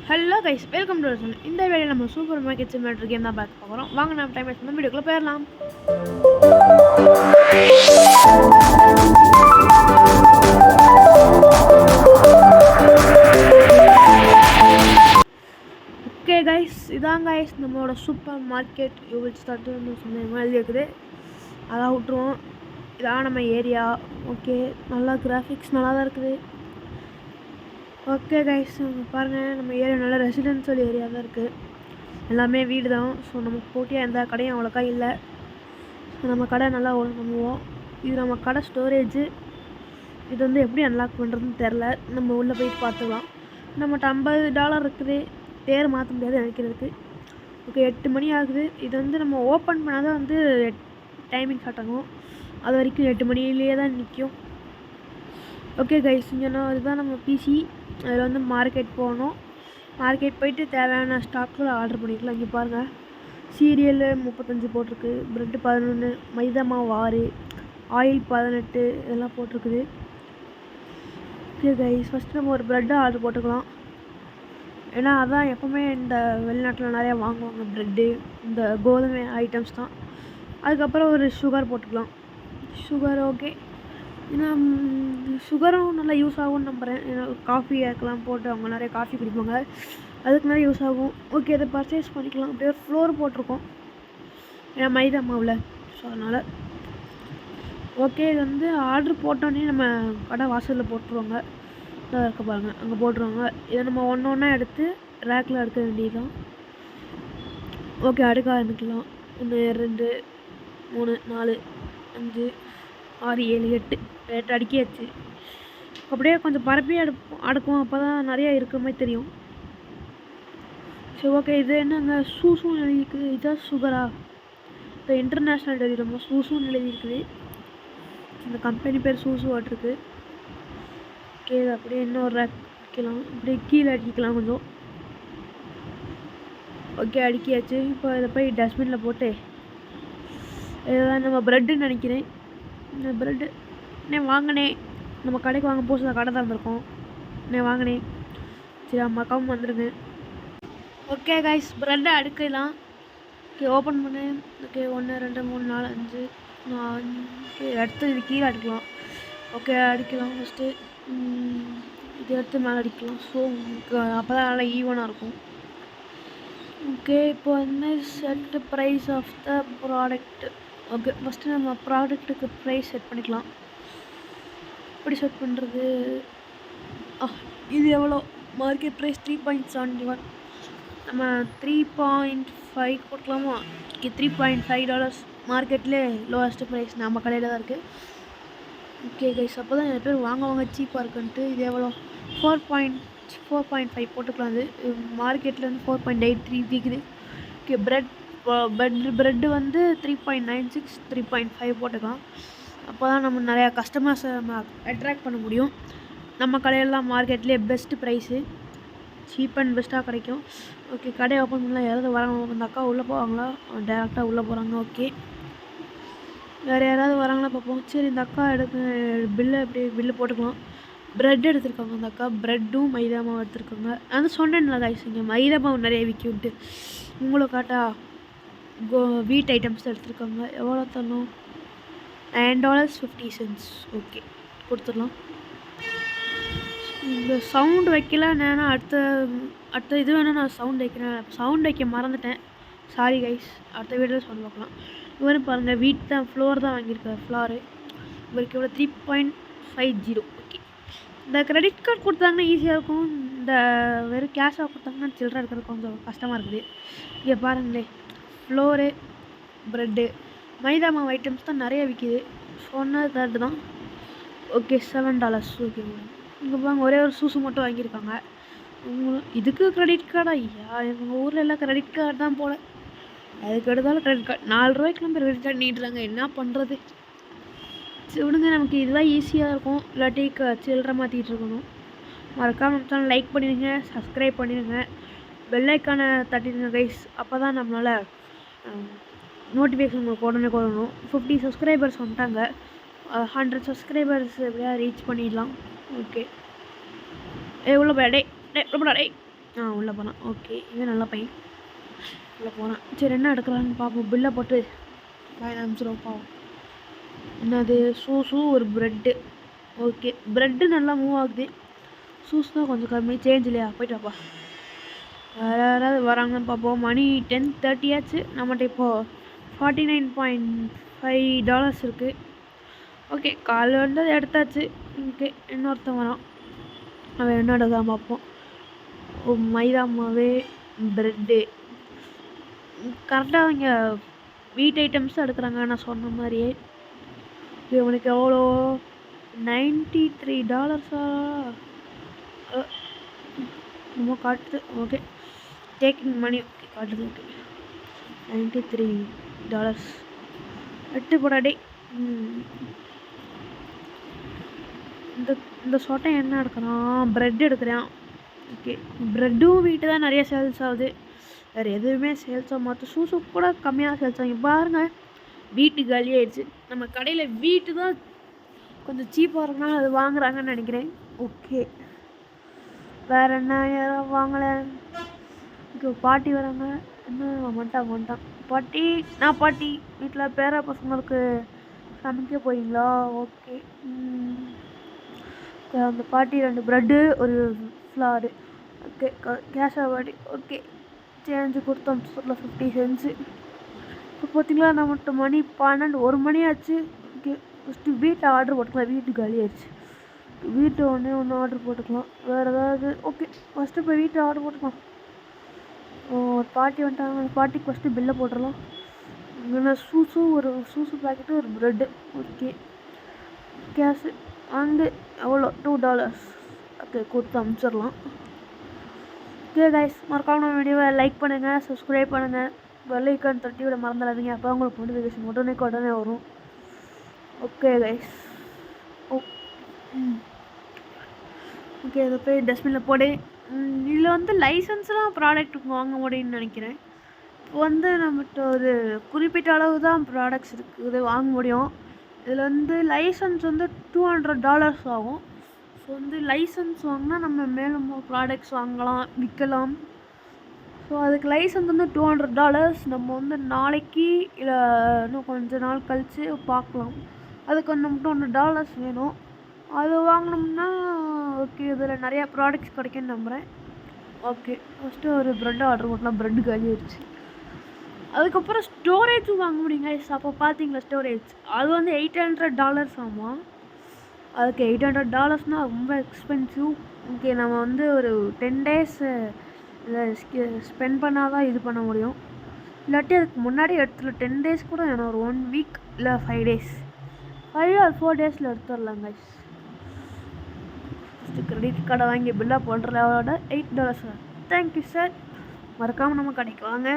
Hello guys, welcome to Rasan. இந்த வீடியோவில் நம்ம சூப்பர் மார்க்கெட் சிமுலேட்டர் கேம் தான் பார்க்க போகிறோம். வாங்க நம்ம டைம் வேஸ்ட் பண்ண வீடியோக்குள்ளே போயிடலாம். ஓகே கைஸ், இதான் கைஸ் நம்மளோட super market. You will start சொன்ன மாதிரி இருக்குது. அதான் விட்டுருவோம். இதான் நம்ம ஏரியா. ஓகே, நல்லா கிராஃபிக்ஸ் நல்லா தான் இருக்குது. ஓகே கைஸ், பாருங்கள், நம்ம ஏரியா நல்ல ரெசிடென்ஷியல் ஏரியா தான் இருக்குது. எல்லாமே வீடு தான். ஸோ நமக்கு போட்டியாக எந்த கடையும் அவ்வளோக்கா இல்லை. ஸோ நம்ம கடை நல்லா ஓன் பண்ணுவோம். இது நம்ம கடை ஸ்டோரேஜு. இது வந்து எப்படி அன்லாக் பண்ணுறதுன்னு தெரில. நம்ம உள்ளே போயிட்டு பார்த்துக்கலாம். நம்மகிட்ட $50 இருக்குது. பேர் மாற்ற முடியாது நினைக்கிறதுக்கு. ஓகே, 8 மணி ஆகுது. இது வந்து நம்ம ஓப்பன் பண்ணால் தான் வந்து டைமிங் காட்டணும். அது வரைக்கும் 8 மணிலேயே தான் நிற்கும். ஓகே கைஸ், இங்கே இதுதான் நம்ம பிசி. அதில் வந்து மார்க்கெட் போகணும். மார்க்கெட் போயிட்டு தேவையான ஸ்டாக்கில் ஆர்டர் பண்ணிக்கலாம். இங்கே பாருங்கள், சீரியல் 35 போட்டிருக்கு, ப்ரெட்டு 11, மைதா மாவு 6, ஆயில் 18 இதெல்லாம் போட்டிருக்குது. ஓகே கைஸ், ஃபஸ்ட்டு நம்ம ஒரு ப்ரெட்டு ஆர்டர் போட்டுக்கலாம். ஏன்னா அதான் எப்போவுமே இந்த வெளிநாட்டில் நிறையா வாங்குவாங்க, ப்ரெட்டு, இந்த கோதுமை ஐட்டம்ஸ் தான். அதுக்கப்புறம் ஒரு சுகர் போட்டுக்கலாம். சுகர் ஓகே, ஏன்னா சுகரும் நல்லா யூஸ் ஆகும்னு நம்புகிறேன். ஏன்னா காஃபி ஏற்கலாம் போட்டு அவங்க நிறைய காஃபி குடிப்பாங்க, அதுக்கு நிறைய யூஸ் ஆகும். ஓகே, அதை பர்ச்சேஸ் பண்ணிக்கலாம். அப்படியே ஃப்ளோர் போட்டிருக்கோம் ஏன்னா மைதா மாவில். ஸோ அதனால் ஓகே, இது வந்து ஆர்டர் போட்டோன்னே நம்ம கடை வாசலில் போட்டுருவாங்க. இதாக இருக்க பாருங்கள், அங்கே போட்டுருவாங்க. இதை நம்ம ஒன்று ஒன்றா எடுத்து ரேக்கில் எடுக்க வேண்டியதுதான். ஓகே, அடுக்க ஆரம்பிக்கலாம். 1 2 3 4 5 6 7 8 அடுக்கியாச்சு. அப்படியே கொஞ்சம் பரப்பி அடுக்குவோம். அப்போ தான் நிறையா இருக்கிற மாதிரி தெரியும். சரி ஓகே, இது என்னங்க சூசும் எழுதியிருக்குது. இதுதான் சுகரா? இப்போ இன்டர்நேஷ்னல் டெய்ரி ரொம்ப சூசுன்னு எழுதியிருக்குது. இந்த கம்பெனி பேர் சூசு வாட்டிருக்கு. ஓகே, இது அப்படியே இன்னொரு ரேக் அடிக்கலாம். அப்படியே கீழே அடிக்கலாம் கொஞ்சம். ஓகே, அடுக்கியாச்சு. இப்போ இதை போய் டஸ்ட்பினில் போட்டு, இதுதான் நம்ம ப்ரெட்டுன்னு நினைக்கிறேன். இந்த ப்ரெட்டு வாங்கினேன். நம்ம கடைக்கு வாங்க புதுசாக கடை தான் இருந்திருக்கோம். வாங்கினேன். சரி, மறக்காமல் வந்துடுங்க. ஓகே கைஸ், ப்ரெட்டை அடுக்கலாம். ஓகே, ஓப்பன் பண்ணு. ஓகே, 1 2 3 4 5 ஓகே, எடுத்து இது கீழே அடுக்கலாம். ஓகே, அடிக்கலாம். ஃபஸ்ட்டு இது எடுத்து மேலே அடிக்கலாம். ஸோ அப்போ தான் நல்லா ஈவனாக இருக்கும். ஓகே, இப்போ வந்து set price of the product. Okay, first நம்ம ப்ராடக்ட்டுக்கு ப்ரைஸ் செட் பண்ணிக்கலாம். எப்படி செட் பண்ணுறது? இது எவ்வளோ? Market price 3.71. நம்ம 3.5 கொடுக்கலாமா? ஓகே, $3.5 மார்க்கெட்லேயே லோவஸ்ட் ப்ரைஸ் நம்ம கடையில் தான் இருக்குது. ஓகே கைஸ், அப்போ தான் நிறைய பேர் வாங்குவாங்க சீப்பாக இருக்குன்ட்டு. இது எவ்வளோ? 4.5 போட்டுக்கலாம். அது மார்க்கெட்டில் வந்து 4.83 விற்கிது. ஓகே, ப்ரெட்டு வந்து 3.96 3.5 போட்டுக்கலாம். அப்போ தான் நம்ம நிறையா கஸ்டமர்ஸை நம்ம அட்ராக்ட் பண்ண முடியும். நம்ம கடையெல்லாம் மார்க்கெட்லேயே பெஸ்ட்டு ப்ரைஸு, சீப் அண்ட் பெஸ்ட்டாக கிடைக்கும். ஓகே, கடையை ஓப்பன் பண்ணலாம். யாராவது வராங்க? அந்த அக்கா உள்ளே போவாங்களா? டேரெக்டாக உள்ளே போகிறாங்க. ஓகே, வேறு யாராவது வராங்களா பார்ப்போம். சரி, இந்த அக்கா பில்லு போட்டுக்கலாம். ப்ரெட் எடுத்துருக்காங்க அந்த அக்கா. ப்ரெட்டும் மைதா மாவு எடுத்துருக்காங்க. அது சொன்னேன்ல கைஸ், இங்கே மைதா மாவு நிறைய விற்கிட்டு. உங்களுக்கு காட்டா வீட் ஐட்டம்ஸ் எடுத்துருக்காங்க. எவ்வளோ தரணும்? $9.50. ஓகே, கொடுத்துடலாம். இந்த சவுண்டு வைக்கல. நான் அடுத்த இது வேணால் நான் சவுண்ட் வைக்கிறேன். சவுண்ட் வைக்க மறந்துட்டேன், சாரி கைஸ். அடுத்த வீடியோவில் சொல்ல பார்க்கலாம். இவரும் பாருங்கள், வீட் தான், ஃப்ளோர் தான் வாங்கியிருக்காரு. ஃப்ளாரு இவருக்கு எவ்வளோ? 3.50. ஓகே, இந்த கிரெடிட் கார்டு கொடுத்தாங்கன்னா ஈஸியாக இருக்கும். இந்த வெறும் கேஷாக கொடுத்தாங்கன்னா சில்லறை இருக்கிறது கொஞ்சம் கஷ்டமாக இருக்குது. இங்கே பாருங்களே, ஃப்ளோரு, ப்ரெட்டு, மைதா மாவு ஐட்டம்ஸ் தான் நிறைய விற்கிது. சொன்னது கரெக்டு தான். ஓகே, $7. ஓகே, இங்கே பாருங்க, ஒரே ஒரு சூசு மட்டும் வாங்கியிருக்காங்க. இதுக்கு கிரெடிட் கார்டா? ஐயா, எங்கள் ஊரில் எல்லாம் கிரெடிட் கார்டு தான் போல. அதுக்கு எடுத்தாலும் கிரெடிட் கார்டு $4 நம்ம கிரெடிட் கார்டு நீட்டுறாங்க. என்ன பண்ணுறது? விடுங்க, நமக்கு இதுதான் ஈஸியாக இருக்கும். இல்லாட்டி சில்லறை மாற்றிட்டு இருக்கணும். மறக்காம சேனல் லைக் பண்ணிடுங்க, சப்ஸ்கிரைப் பண்ணிடுங்க, பெல் ஐக்கானை தட்டிடுங்க கைஸ். அப்போ தான் நம்மளால் நோட்டிஃபிகேஷன் உங்களுக்கு உடனே வரணும். 50 சப்ஸ்கிரைபர்ஸ் வந்துட்டாங்க. 100 சப்ஸ்கிரைபர்ஸ் எப்படியா ரீச் பண்ணிடலாம். ஓகே, எவ்வளோ டே ரொம்ப டே உள்ளே போகலாம். ஓகே, இவன் நல்ல பையன். உள்ளே போகிறான். சரி, என்ன எடுக்கலான்னு பார்ப்போம். பில்லை போட்டு வாயில் அனுப்பிச்சிடுவோம் பாவம். என்னது? ஷூஸு, ஒரு ப்ரெட்டு. ஓகே, ப்ரெட்டு நல்லா மூவ் ஆகுது. ஷூஸ் தான் கொஞ்சம் கம்மி. சேஞ்ச் இல்லையா? போய்ட்டு வாப்பா. வேறு யாராவது வராங்கன்னு பார்ப்போம். மணி 10:30 ஆச்சு. நம்மகிட்ட இப்போது $49.5 இருக்குது. ஓகே, காலைல வந்து எடுத்தாச்சு. ஓகே, இன்னொருத்தன் வரான். அவன் என்ன எடுக்கலாம் பார்ப்போம். மைதா மாவு, ப்ரெட்டு. கரெக்டாக அவங்க வீட் ஐட்டம்ஸ் எடுக்கிறாங்க நான் சொன்ன மாதிரியே. இவனுக்கு எவ்வளோ? $93 நம்ம காட்டுது. ஓகே, டேக்கிங் மணி. ஓகே, காட்டுது. ஓகே, $93 எட்டு போடாடே. இந்த சொட்டை என்ன எடுக்கிறான்? ப்ரெட் எடுக்கிறான். ஓகே, ப்ரெட்டும் வீட்டு தான் நிறைய சேல்ஸ் ஆகுது. வேறு எதுவுமே சேல்ஸ் ஆக மாட்டோம். ஷூஸு கூட கம்மியாக சேல்ஸ் ஆகும். பாருங்கள், வீட்டு காலி ஆயிடுச்சு. நம்ம கடையில் வீட்டு தான் கொஞ்சம் சீப்பாக இருக்குனால அது வாங்குறாங்கன்னு நினைக்கிறேன். ஓகே, வேறு என்ன? யாரும் வாங்கலை. ஓகே, பாட்டி வராங்க. என்ன வந்துட்டான் பாட்டி. நான் பாட்டி வீட்டில் பேர பசங்களுக்கு சமைக்க போறீங்களா? ஓகே, அந்த பாட்டி 2 ப்ரெட்டு, ஒரு ஃப்ளாரு. ஓகே, கேஷாக பாட்டி. ஓகே, சேஞ்சு கொடுத்தோம். 50 cents. இப்போ பார்த்தீங்களா, நம்மகிட்ட மணி 12, 1 மணி ஆச்சு. ஓகே, ஃபஸ்ட்டு வீட்டில் ஆர்டர் போட்டுக்கலாம். வீட்டு காலி ஆயிடுச்சு. வீட்டு ஒன்று ஆர்டர் போட்டுக்கலாம். வேறு ஏதாவது? ஓகே, ஃபஸ்ட்டு போய் வீட்டில் ஆர்டர் போட்டுக்கலாம். ஒரு பாட்டி வந்துட்டாங்க. அந்த பாட்டிக்கு ஃபஸ்ட்டு பில்லை போட்டுடலாம். இல்லைன்னா ஒரு ஷூஸு பேக்கெட்டு, ஒரு ப்ரெட்டு. ஓகே, கேஷு வந்து எவ்வளோ? $2. ஓகே, கொடுத்து அனுப்பிச்சிடலாம். ஓகே கைஸ், மறக்காம வீடியோவை லைக் பண்ணுங்கள், சப்ஸ்கிரைப் பண்ணுங்கள், பெல் ஐக்கான் தட்டி விட மறந்துடாதீங்க. அப்போ உங்களுக்கு நோட்டிஃபிகேஷன் உடனே வரும். Okay guys. ஓகே, இதை போய் டஸ்ட்பினில் போடு. இதில் வந்து லைசன்ஸ்லாம் ப்ராடக்ட்டுக்கு வாங்க முடியும்னு நினைக்கிறேன். இப்போ வந்து நம்மகிட்ட ஒரு குறிப்பிட்ட அளவு தான் ப்ராடக்ட்ஸ் இருக்குது வாங்க முடியும். இதில் வந்து லைசன்ஸ் வந்து $200 ஆகும். ஸோ வந்து லைசன்ஸ் வாங்கினா நம்ம மேலும் ப்ராடக்ட்ஸ் வாங்கலாம், விற்கலாம். ஸோ அதுக்கு லைசன்ஸ் வந்து $200. நம்ம வந்து நாளைக்கு இல்லை இன்னும் கொஞ்ச நாள் கழித்து பார்க்கலாம். அதுக்கு வந்து $200 வேணும். அது வாங்கினோம்னா ஓகே, இதில் நிறையா ப்ராடக்ட்ஸ் கிடைக்குன்னு நம்புகிறேன். ஓகே, ஃபஸ்ட்டு ஒரு ப்ரெட் ஆர்டர் போட்டலாம். ப்ரெட்டு காலி ஆயிடுச்சு. அதுக்கப்புறம் ஸ்டோரேஜும் வாங்க முடியுங்க. அப்போ பார்த்தீங்களா ஸ்டோரேஜ்? அது வந்து $800 ஆமாம். அதுக்கு $800 ரொம்ப எக்ஸ்பென்சிவ். ஓகே, நம்ம வந்து ஒரு 10 days இதில் ஸ்பெண்ட் பண்ணால் தான் இது பண்ண முடியும். இல்லாட்டி அதுக்கு முன்னாடி எடுத்துடல. 10 days கூட வேணும். ஒரு 1 week இல்லை 5 days, 5 or 4 days எடுத்துடலாங்க. First credit கார்டை வாங்கி பில்லாக போடுறதோட $8. Thank you sir. மறக்காமல் நம்ம கடைக்கு வாங்க.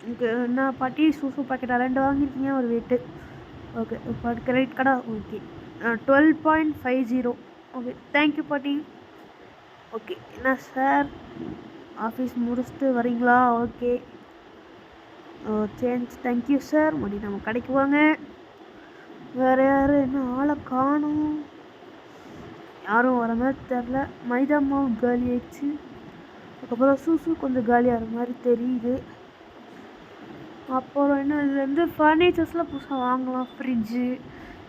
எனக்கு என்ன பாட்டி? ஷூ பாக்கெட் 2 வாங்கியிருக்கீங்க, ஒரு வெயிட்டு. ஓகே, கிரெடிட் கார்டா? ஓகே, 12.50. ஓகே, தேங்க்யூ பாட்டி. ஓகே, என்ன சார் ஆஃபீஸ் முடிச்சுட்டு வரீங்களா? Okay, change. Thank you sir. மறுபடியும் நம்ம கடைக்கு வாங்க. வேறு யார்? என்ன ஆளை காணும்? யாரும் வர மாதிரி தெரில. மைதா மாவு காலி ஆயிடுச்சு. அதுக்கப்புறம் ஷூஸு கொஞ்சம் காலியாகிற மாதிரி தெரியுது. அப்புறம் என்ன, இது வந்து ஃபர்னிச்சர்ஸ்லாம் புதுசாக வாங்கலாம். ஃப்ரிட்ஜு,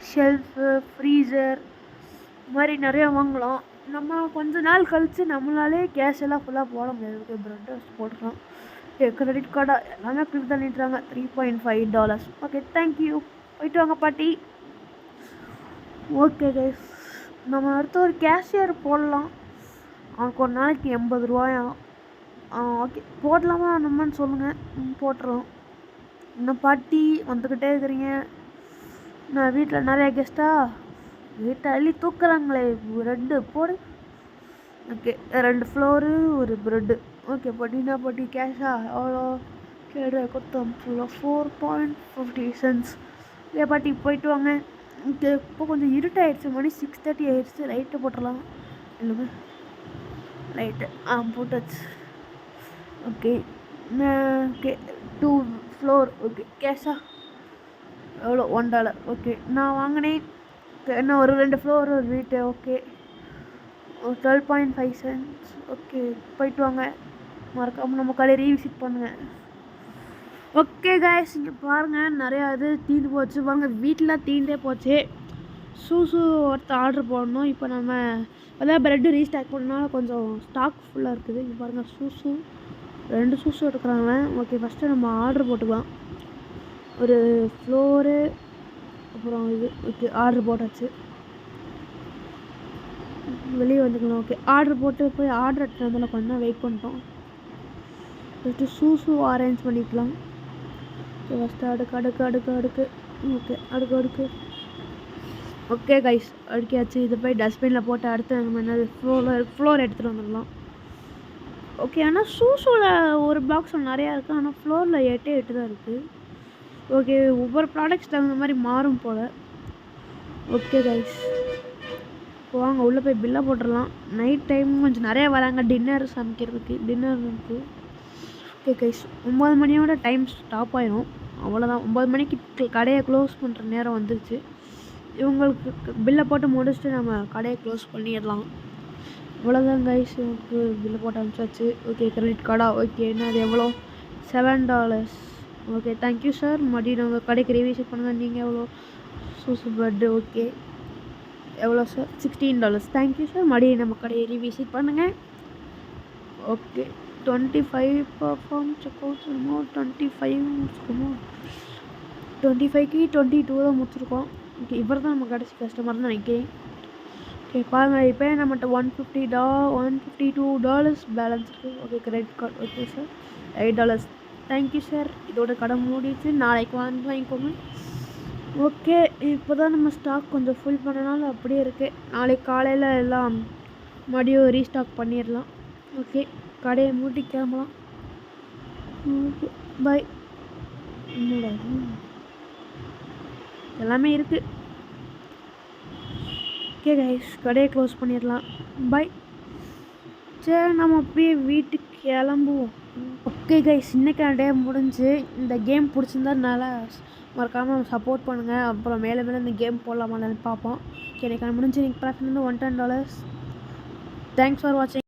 ஷெல்ஃபு, ஃப்ரீசர், இது மாதிரி நிறையா வாங்கலாம். நம்ம கொஞ்ச நாள் கழித்து நம்மளாலே கேஷ் எல்லாம் ஃபுல்லாக போட முடியாது. ப்ரெட் போட்டுக்கலாம். கிரெடிட் கார்டா? எல்லாமே கிளிக் பண்ணிட்டுறாங்க. $3.5. Okay, thank you. போயிட்டு வாங்க பாட்டி. ஓகே கைஸ், நம்ம அடுத்த ஒரு கேஷியர் போடலாம். அவனுக்கு ஒரு நாளைக்கு $80. ஓகே, போடலாமா நம்மன்னு சொல்லுங்கள். போட்டுடலாம். இன்னும் பாட்டி வந்துக்கிட்டே இருக்கிறீங்க. நான் வீட்டில் நிறையா கெஸ்ட்டா வீட்டை அள்ளி தூக்குறாங்களே. ப்ரெட்டு போடு. ஓகே, 2 ஃப்ளோரு, ஒரு ப்ரெட்டு. ஓகே பாட்டினா பாட்டி கேஷா எவ்வளோ? கேடு கொடுத்தோம். 4.50 ஓகே பாட்டி, போயிட்டு வாங்க. ஓகே, இப்போ கொஞ்சம் இருட்டாயிடுச்சு. மணி 6:30 ஆயிடுச்சு. லைட்டு போட்டுடலாம். இல்லைங்க, லைட்டு போட்டாச்சு. Okay, okay 2 floor. ஓகே, கேஷா எவ்வளோ? $1. ஓகே, நான் வாங்கினேன். என்ன ஒரு 2 ஃப்ளோர், ஒரு வீட்டு. Okay, 12.5 cents. ஓகே, போயிட்டு வாங்க. மறக்காமல் நம்ம கடையை ரீவிசிட் பண்ணுங்கள். ஓகே காய்ஸ், இங்கே பாருங்கள் நிறையா இது தீந்து போச்சு பாருங்கள். வீட்டில் தீண்டே போச்சு. ஷூஸு ஒருத்த ஆர்டர் போடணும். இப்போ நம்ம அதான் ப்ரெட்டு ரீஸ்டாக் பண்ணனால கொஞ்சம் ஸ்டாக் ஃபுல்லாக இருக்குது. இங்கே பாருங்கள் ஷூஸு 2 ஷூஸு எடுக்கிறாங்க. ஓகே, ஃபஸ்ட்டு நம்ம ஆர்டர் போட்டுக்கலாம். ஒரு ஃப்ளோரு அப்புறம் இது. ஓகே, ஆர்டர் போட்டாச்சு. வெளியே வந்துக்கலாம். ஓகே, ஆர்டர் போட்டு போய் ஆர்டர் எடுத்துகிட்டு வந்தாலும் கொஞ்சம் வெயிட் பண்ணிட்டோம். ஃபஸ்ட்டு ஷூஸு அரேஞ்ச் பண்ணிக்கலாம். ஓகே, ஃபஸ்ட்டு அடுக்கு. ஓகே, அடுக்கு. ஓகே கைஸ், அடுக்கியாச்சு. இதை போய் டஸ்ட்பினில் போட்டு அடுத்து நம்ம என்னது ஃப்ளோர் எடுத்துகிட்டு வந்துடலாம். ஓகே, ஆனால் ஷூஸோட ஒரு பாக்ஸில் நிறையா இருக்குது. ஆனால் ஃப்ளோரில் 8 தான் இருக்குது. ஓகே, ஒவ்வொரு ப்ராடக்ட்ஸ் தகுந்த மாதிரி மாறும் போல். ஓகே கைஸ், வாங்க உள்ளே போய் பில்லை போட்டுடலாம். நைட் டைம் கொஞ்சம் நிறையா வராங்க டின்னர் சமைக்கிறதுக்கு. டின்னர் இருக்குது. ஓகே கைஸ், 9 மணியோட டைம் ஸ்டாப் ஆயிரும். அவ்வளோதான். 9 மணிக்கு கடையை க்ளோஸ் பண்ணுற நேரம் வந்துருச்சு. இவங்களுக்கு பில்லை போட்டு முடிச்சுட்டு நம்ம கடையை க்ளோஸ் பண்ணிடலாம். இவ்வளோதான் கைஸ், எனக்கு பில்லை போட்டு அனுப்பிச்சாச்சு. ஓகே, கிரெடிட் கார்டா? ஓகே, என்ன அது எவ்வளோ? $7. Okay, thank you sir. மறுபடியும் நாங்கள் கடைக்கு ரீவிசிட் பண்ணுங்கள். நீங்கள் எவ்வளோ? சூசு பர்டு. ஓகே, எவ்வளோ சார்? $16. Thank you sir. மறுபடியும் நம்ம கடையை ரீவிசிட் பண்ணுங்கள். ஓகே, 25 பர்ஃபார்ம் செக் அவுட் பண்ணுமோ? 25 முடிச்சுக்கோமோ? 25க்கு 22 தான் முடிச்சிருக்கோம். ஓகே, இவர் தான் நம்ம கடைசி கஸ்டமர் தான் நினைக்கிறேன். ஓகே, பாருங்கள் இப்போ நம்மகிட்ட $152 பேலன்ஸ் இருக்குது. Okay, credit card. Okay sir, $8. Thank you sir. இதோட கடை மூடிச்சு. நாளைக்கு வந்து வாங்கிக்கோங்க. ஓகே, இப்போ தான் நம்ம ஸ்டாக் கொஞ்சம் ஃபுல் பண்ணனால அப்படியே இருக்குது. நாளைக்கு காலையில் எல்லாம் மறுபடியும் ரீஸ்டாக் பண்ணிடலாம். ஓகே, கடையை மூடி கிளம்பலாம். Okay, bye. என்னடா எல்லாமே இருக்குது. ஓகே கைஸ், கடையை க்ளோஸ் பண்ணிடலாம். பை. சரி, நம்ம அப்படியே வீட்டுக்கு கிளம்புவோம். ஓகே கைஸ், இன்றைக்கி டே முடிஞ்சு. இந்த கேம் பிடிச்சிருந்ததுனால மறக்காமல் சப்போர்ட் பண்ணுங்கள். அப்புறம் மேலே இந்த கேம் போடலாமான்னு பார்ப்போம். ஓகே, எனக்கு முடிஞ்சு. எனக்கு ப்ராஃபிட் வந்து $110. தேங்க்ஸ் ஃபார் வாட்சிங்.